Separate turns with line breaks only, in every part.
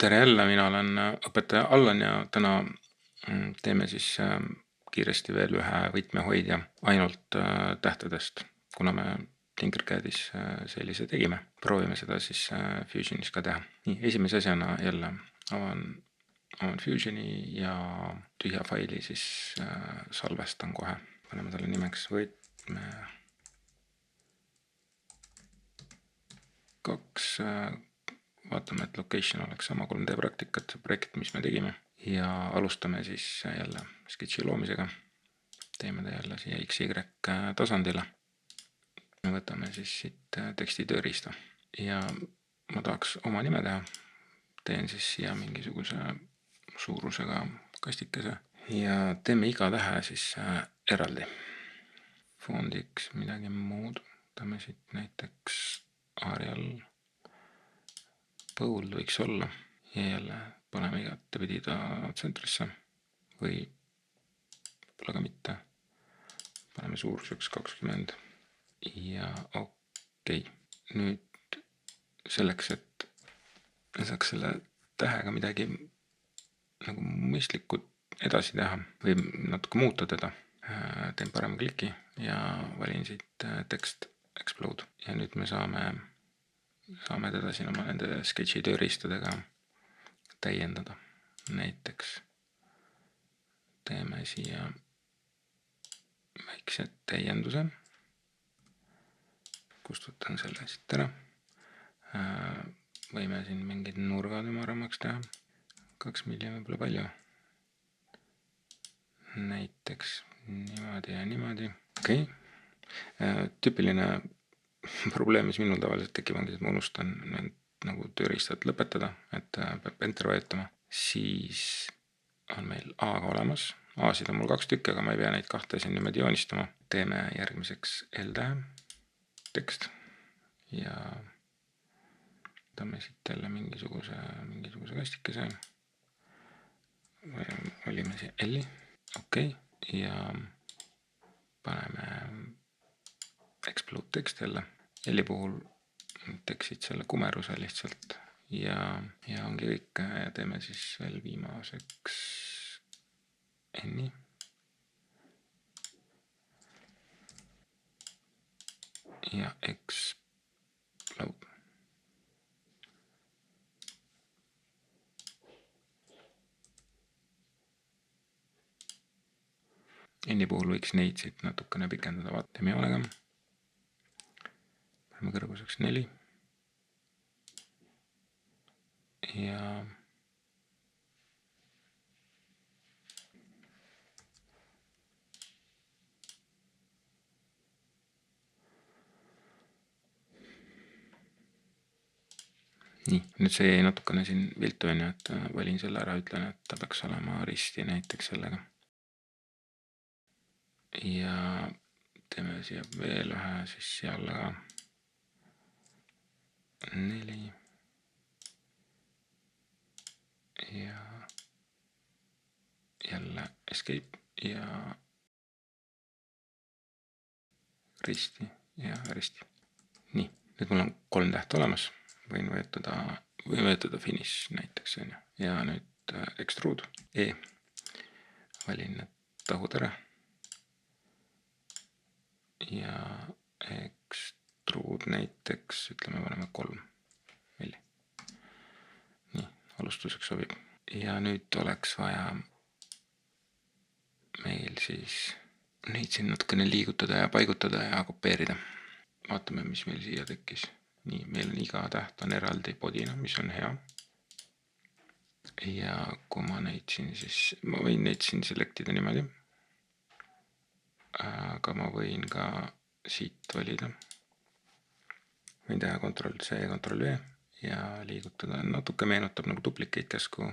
Tere jälle, mina olen õpetaja Allan ja täna teeme siis kiiresti veel ühe võtmehoidja ainult tähtedest, kuna me Tinkercadis sellise tegime. Proovime seda siis Fusionis ka teha. Nii, esimese asjana jälle avan Fusioni ja tühja faili siis salvestan kohe. Paneme talle nimeks võtme 2. Vaatame, et location oleks sama 3D praktikat, projekt, mis me tegime. Ja alustame siis jälle sketši loomisega. Teeme ta jälle siia XY tasandile. Me võtame siis siit teksti tööriista. Ja ma tahaks oma nime teha. Teen siis siia mingisuguse suurusega kastikese. Ja teeme iga tähe siis eraldi. Fondiks midagi muud. Võtame siit näiteks Arial Bold võiks olla ja jälle paneme igatepidi ta tsentrisse või võib-olla ka mitte. Paneme suuruseks 20 ja okei. Nüüd selleks, et saaks selle tähega midagi nagu mõistlikku edasi teha või natuke muuta teda, teen parema kliki ja valin siit text explode ja nüüd me saame teda siin oma nende sketši tööriistadega täiendada. Näiteks teeme siia väikse täienduse. Kustutan selle siit ära. Võime siin mingid nurgad ümaramaks teha. 2 milli võib-olla palju. Näiteks niimoodi ja niimoodi. Okei. Tüüpiline probleem, mis minul tavaliselt tekib, ongi, et ma unustan nagu tööriistad lõpetada, et peab enter vajutama. Siis on meil A-ga olemas. A-sid on mul 2 tükki, aga ma ei pea neid 2 siin niimoodi joonistama. Teeme järgmiseks L-tähe, tekst ja võtame siit jälle mingisuguse kastikese. Valime siia L-i. Okei. Ja paneme explode tekst jälle. L-i puhul teksid selle kumeruse lihtsalt ja ongi kõik ja teeme siis veel viimaseks N-i. Ja explode. N-i puhul võiks neid siit natukene pikendada, vaatame joolega. Paneme kõrguseks 4. Ja nii, nüüd see jäi natukene siin viltu, et valin selle ära, ütlen, et ta peaks olema risti näiteks sellega. Ja teeme siia veel ühe siis siia alla ka 4 ja jälle escape ja risti ja risti. Nii, nüüd mul on 3 tähte olemas, võin vajutada finish näiteks ja nüüd extrude E, valin need tahud ära ja extrude näiteks, ütleme, paneme 3 milli. Nii, alustuseks sobib. Ja nüüd oleks vaja meil siis neid siin natukene liigutada ja paigutada ja kopeerida. Vaatame, mis meil siia tekkis. Nii, meil on iga täht on eraldi podina, mis on hea. Ja kui ma võin neid siin selektida niimoodi. Aga ma võin ka siit valida. Võin teha Ctrl-C, Ctrl-V ja liigutada. Natuke meenutab nagu duplicate käsku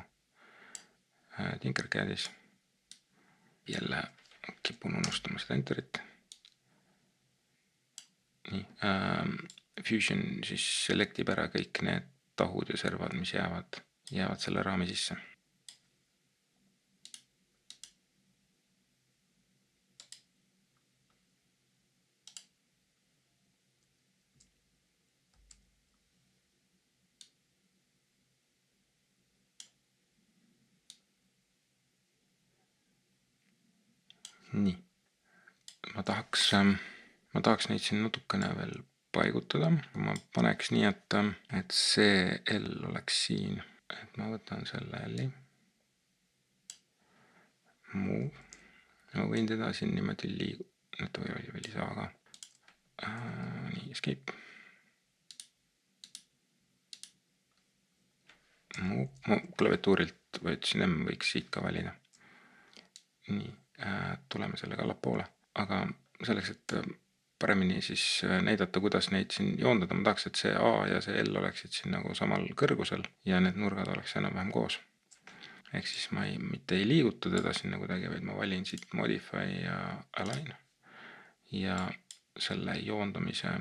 Tinkercadis. Jälle kipun unustama seda enterit. Nii, Fusion siis selektib ära kõik need tahud ja servad, mis jäävad selle raami sisse. nii, ma tahaks neid siin natukene veel paigutada. Ma paneks nii, et see L oleks siin, et ma võtan selle L-i, move, ma võin teda siin niimoodi liigutada, või veel ei saa ka. Nii, escape. Ma klaviatuurilt võtsin M, võiks siit ka valida. Nii, tuleme sellega allapoole, aga selleks, et paremini siis näidata, kuidas neid siin joondada, ma tahaks, et see A ja see L oleksid siin nagu samal kõrgusel ja need nurgad oleks enam-vähem koos. Ehk siis ma mitte ei liiguta teda sinna kuidagi, vaid ma valin siit Modify ja Align ja selle joondamise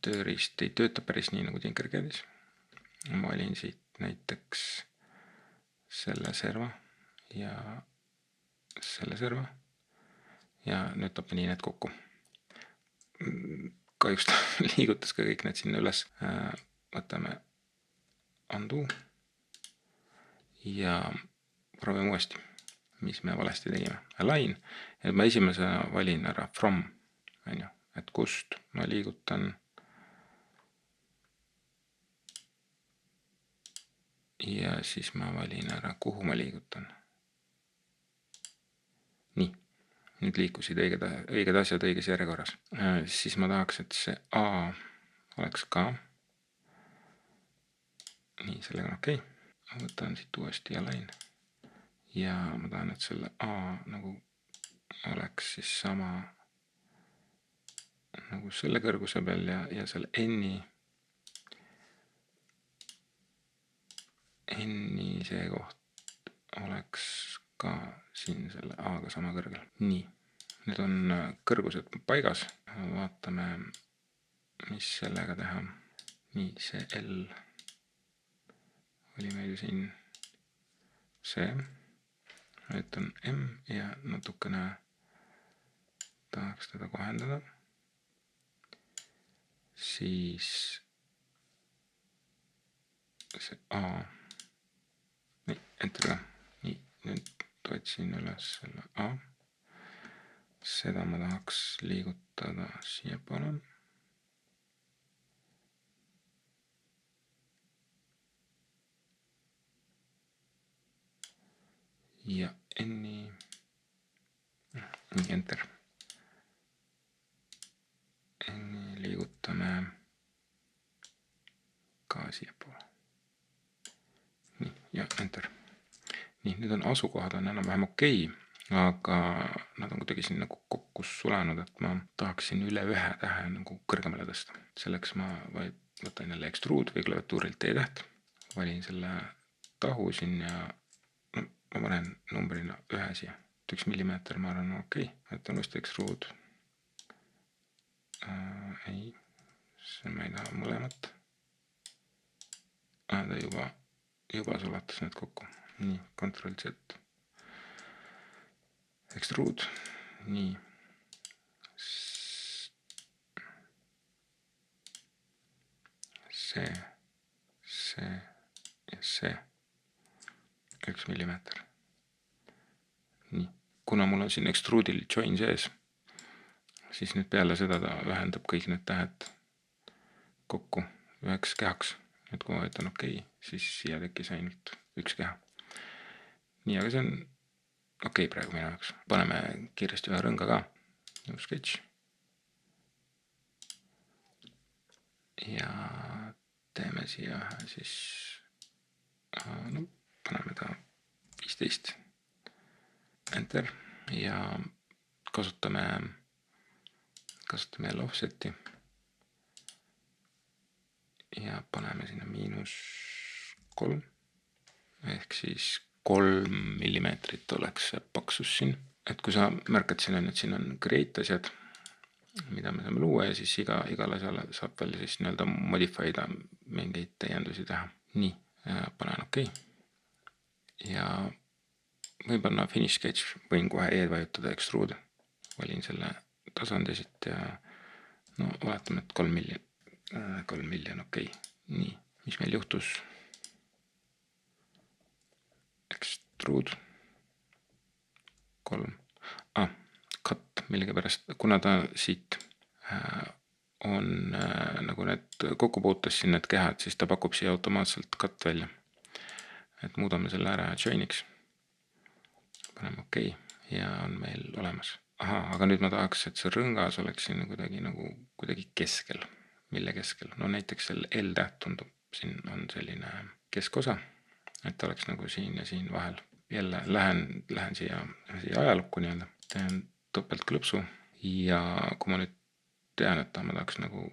tööriist ei tööta päris nii nagu Tinkercadis. Ma valin siit näiteks selle serva ja selle serva ja nüüd ta pani need kokku. Kahjuks ta liigutas ka kõik need sinna üles. Võtame undo ja proovime uuesti, mis me valesti tegime. Align, et ma esimesena valin ära from, et kust ma liigutan ja siis ma valin ära, kuhu ma liigutan. Nii, nüüd liikusid õiged asjad õiges järjekorras. Siis ma tahaks, et see A oleks ka. Nii, sellega on okei. Ma võtan siit uuesti Align. Ja ma tahan, et selle A nagu oleks siis sama nagu selle kõrguse peal ja selle N-i see koht oleks ka siin selle A-ga sama kõrgel. Nii, nüüd on kõrgused paigas. Vaatame, mis sellega teha. Nii, see L oli meil siin see. Nüüd on M ja natukene tahaks teda kohendada. Siis see A. Nii, enter ka. Nii, nüüd toetsin üles selle A. Seda ma tahaks liigutada siia poole. Ja N-i. Nii, enter. N-i liigutame ka siia poole. Nii, ja enter. Nii, nüüd on asukohad on enam-vähem okei, aga nad on kuidagi siin nagu kokku sulanud, et ma tahaksin üle ühe tähe nagu kõrgemale tõsta. Selleks ma võtan jälle extrude või klaviatuurilt T-täht, valin selle tahu siin ja ma panen numbrina 1 siia. 1 millimeeter ma arvan okei. Võtan uuesti extrude. Ei, see ma ei taha mõlemat. Ta juba sulatas need kokku. Nii, Ctrl Z. Extrude. Nii. See ja see. 1 millimeeter. Nii. Kuna mul on siin extrude'il join sees, siis nüüd peale seda ta ühendab kõik need tähed kokku üheks kehaks. Nüüd kui ma võtan okei, siis siia tekkis ainult üks keha. Nii, aga see on okei praegu minu jaoks. Paneme kiiresti ühe rõnga ka. Sketch. Ja teeme siia ühe siis paneme ta 15. Enter ja kasutame jälle offseti ja paneme sinna -3 ehk siis 3 millimeetrit oleks see paksus siin. Et kui sa märkad siin on, et siin on create asjad, mida me saame luua ja siis igal asjale saab veel siis nii-öelda modify'da mingeid täiendusi teha. Nii, panen okei. Ja võin panna finish sketch, võin kohe vajutada extrude. Valin selle tasandi siit ja oletame, et 3 miljon okei. Nii, mis meil juhtus? Extrude. 3. Cut, millegipärast, kuna ta siit on nagu need kokkupuutes siin need kehad, siis ta pakub siia automaatselt cut välja. Et muudame selle ära join'iks. Paneme OK ja on meil olemas. Aga nüüd ma tahaks, et see rõngas oleks siin kuidagi keskel. Mille keskel? No näiteks selle L-täht tundub, siin on selline keskosa, et oleks nagu siin ja siin vahel. Jälle lähen siia ajalukku nii-öelda. Teen topeltklõpsu ja kui ma nüüd tean, et ma tahaks nagu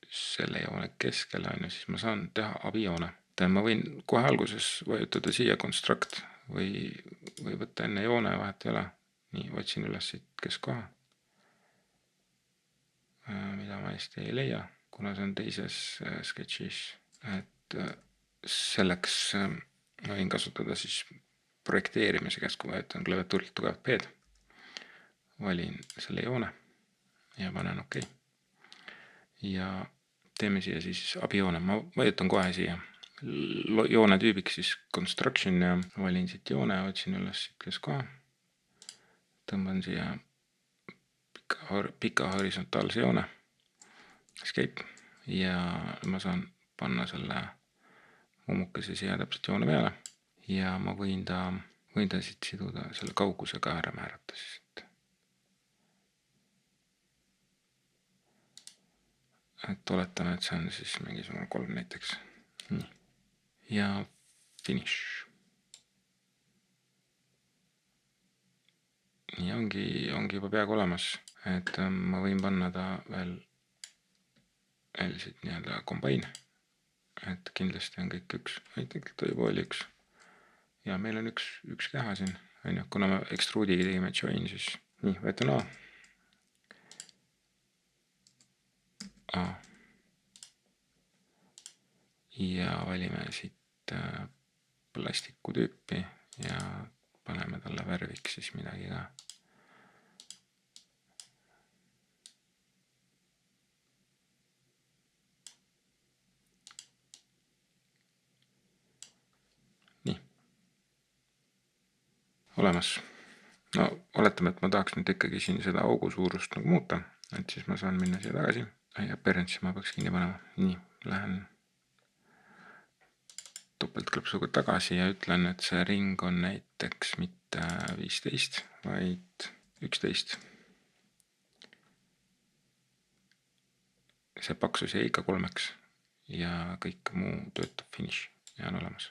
selle joone keskele, siis ma saan teha abijoone. Ma võin kohe alguses vajutada siia construct või võtta enne joone, vahet ei ole. Nii, otsin üles siit keskoha, mida ma hästi ei leia, kuna see on teises sketšis. Et selleks ma võin kasutada siis projekteerimise käsku, vajutan klaviatuurilt tugevat P-d. Valin selle joone ja panen OK. Ja teeme siia siis abijoone. Ma vajutan kohe siia joone tüübiks siis construction ja valin siit joone, otsin üles siit keskoha. Tõmban siia pika horisontaalse joone. Escape. Ja ma saan panna selle mummukese siia täpselt joone peale. Ja ma võin ta siit siduda selle kaugusega ära määrata siis. Et oletame, et see on siis mingisugune 3 näiteks. Nii. Ja finish. Nii ongi juba peaaegu olemas, et ma võin panna ta veel siit nii-öelda combine, et kindlasti on kõik üks, tegelikult ta juba oli üks. Ja meil on üks keha siin, kuna me extrude'iga tegime join, siis nii, võetan A. Ja valime siit plastiku tüüpi ja paneme talle värviks siis midagi ka. Nii. Olemas. No oletame, et ma tahaks nüüd ikkagi siin seda augu suurust nagu muuta, et siis ma saan minna siia tagasi. Appearance ma peaks kinni panema. Nii, lähen topeltklõpsuga tagasi ja ütlen, et see ring on näiteks mitte 15, vaid 11. See paksus jäi ikka 3 ja kõik muu töötab finish ja on olemas.